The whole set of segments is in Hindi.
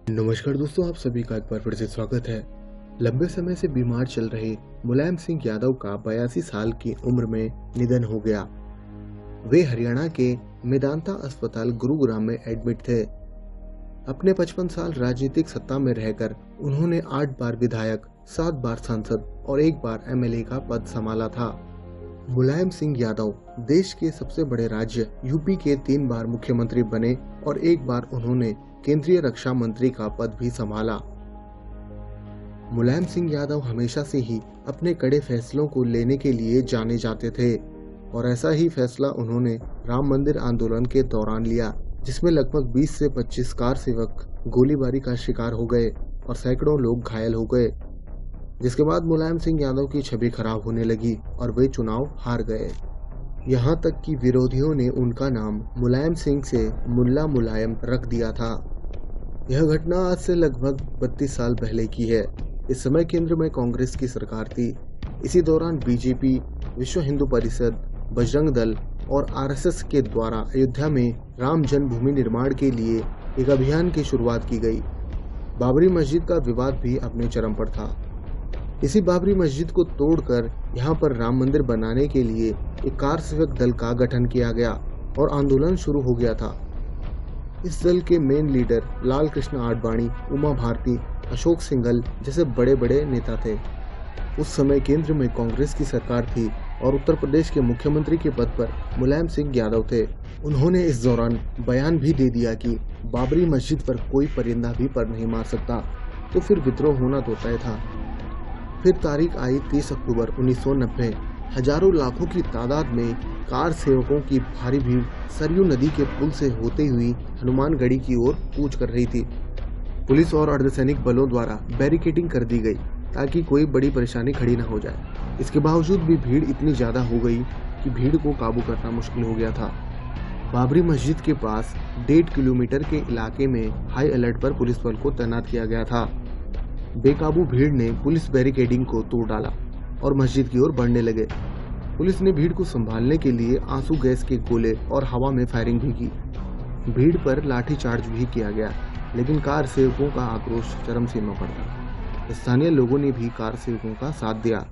नमस्कार दोस्तों, आप सभी का एक बार फिर से स्वागत है। लंबे समय से बीमार चल रहे मुलायम सिंह यादव का 82 साल की उम्र में निधन हो गया। वे हरियाणा के मेदांता अस्पताल गुरुग्राम में एडमिट थे। अपने 55 साल राजनीतिक सत्ता में रहकर उन्होंने 8 बार विधायक, 7 बार सांसद और 1 बार एमएलए का पद संभाला था। मुलायम सिंह यादव देश के सबसे बड़े राज्य यूपी के 3 बार मुख्यमंत्री बने और 1 बार उन्होंने केंद्रीय रक्षा मंत्री का पद भी संभाला। मुलायम सिंह यादव हमेशा से ही अपने कड़े फैसलों को लेने के लिए जाने जाते थे और ऐसा ही फैसला उन्होंने राम मंदिर आंदोलन के दौरान लिया, जिसमें लगभग 20 से 25 कार सेवक गोलीबारी का शिकार हो गए और सैकड़ों लोग घायल हो गए, जिसके बाद मुलायम सिंह यादव की छवि खराब होने लगी और वे चुनाव हार गए। यहाँ तक कि विरोधियों ने उनका नाम मुलायम सिंह से मुल्ला मुलायम रख दिया था। यह घटना आज से लगभग 32 साल पहले की है। इस समय केंद्र में कांग्रेस की सरकार थी। इसी दौरान बीजेपी, विश्व हिंदू परिषद, बजरंग दल और आरएसएस के द्वारा अयोध्या में राम जन्मभूमि निर्माण के लिए एक अभियान की शुरुआत की गई। बाबरी मस्जिद का विवाद भी अपने चरम पर था। इसी बाबरी मस्जिद को तोड़कर यहाँ पर राम मंदिर बनाने के लिए एक कार सेवक दल का गठन किया गया और आंदोलन शुरू हो गया था। इस दल के मेन लीडर लाल कृष्ण आडवाणी, उमा भारती, अशोक सिंघल जैसे बड़े बड़े नेता थे। उस समय केंद्र में कांग्रेस की सरकार थी और उत्तर प्रदेश के मुख्यमंत्री के पद पर मुलायम सिंह यादव थे। उन्होंने इस दौरान बयान भी दे दिया कि बाबरी मस्जिद पर कोई परिंदा भी पर नहीं मार सकता, तो फिर विद्रोह होना तो तय था। फिर तारीख आई 30 अक्टूबर 1990। हजारों लाखों की तादाद में कार सेवकों की भारी भीड़ सरयू नदी के पुल से होते हुई हनुमानगढ़ी की ओर कूच कर रही थी। पुलिस और अर्धसैनिक बलों द्वारा बैरिकेडिंग कर दी गई ताकि कोई बड़ी परेशानी खड़ी न हो जाए। इसके बावजूद भी भीड़ इतनी ज्यादा हो गई कि भीड़ को काबू करना मुश्किल हो गया था। बाबरी मस्जिद के पास 1.5 किलोमीटर के इलाके में हाई अलर्ट पर पुलिस बल को तैनात किया गया था। बेकाबू भीड़ ने पुलिस बैरिकेडिंग को तोड़ डाला और मस्जिद की ओर बढ़ने लगे। पुलिस ने भीड़ को संभालने के लिए आंसू गैस के गोले और हवा में फायरिंग भी की। भीड़ पर लाठीचार्ज भी किया गया, लेकिन कार सेवकों का आक्रोश चरम सीमा पर था। स्थानीय लोगों ने भी कार सेवकों का साथ दिया।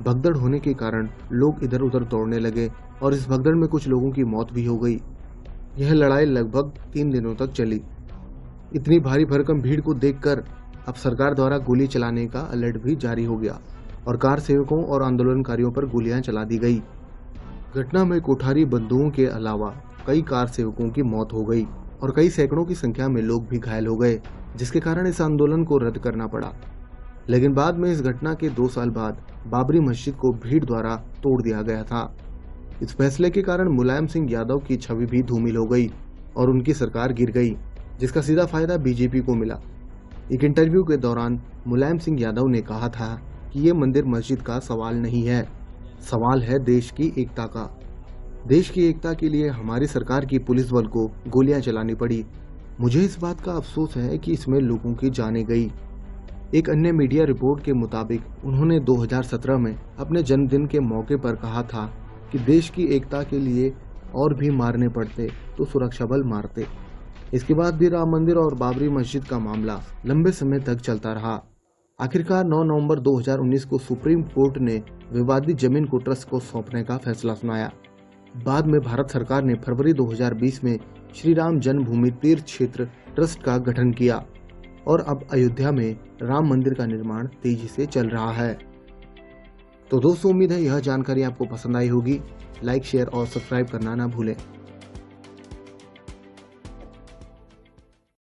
भगदड़ होने के कारण लोग इधर उधर दौड़ने लगे और इस भगदड़ में कुछ लोगों की मौत भी हो गई। यह लड़ाई लगभग 3 दिनों तक चली। इतनी भारी भरकम भीड़ को देखकर अब सरकार द्वारा गोली चलाने का अलर्ट भी जारी हो गया और कार सेवकों और आंदोलनकारियों पर गोलियां चला दी गई। घटना में कोठारी बंधुओं के अलावा कई कार सेवकों की मौत हो गई और कई सैकड़ों की संख्या में लोग भी घायल हो गए, जिसके कारण इस आंदोलन को रद्द करना पड़ा। लेकिन बाद में इस घटना के 2 साल बाद बाबरी मस्जिद को भीड़ द्वारा तोड़ दिया गया था। इस फैसले के कारण मुलायम सिंह यादव की छवि भी धूमिल हो गई और उनकी सरकार गिर गई, जिसका सीधा फायदा बीजेपी को मिला। एक इंटरव्यू के दौरान मुलायम सिंह यादव ने कहा था कि ये मंदिर मस्जिद का सवाल नहीं है, सवाल है देश की एकता का। देश की एकता के लिए हमारी सरकार की पुलिस बल को गोलियां चलानी पड़ी। मुझे इस बात का अफसोस है कि इसमें लोगों की जानें गई। एक अन्य मीडिया रिपोर्ट के मुताबिक उन्होंने 2017 में अपने जन्मदिन के मौके पर कहा था कि देश की एकता के लिए और भी मारने पड़ते तो सुरक्षा बल मारते। इसके बाद भी राम मंदिर और बाबरी मस्जिद का मामला लंबे समय तक चलता रहा। आखिरकार 9 नवंबर 2019 को सुप्रीम कोर्ट ने विवादित जमीन को ट्रस्ट को सौंपने का फैसला सुनाया। बाद में भारत सरकार ने फरवरी 2020 में श्री राम जन्मभूमि तीर्थ क्षेत्र ट्रस्ट का गठन किया और अब अयोध्या में राम मंदिर का निर्माण तेजी से चल रहा है। तो दोस्तों, उम्मीद है यह जानकारी आपको पसंद आई होगी। लाइक, शेयर और सब्सक्राइब करना ना भूलें।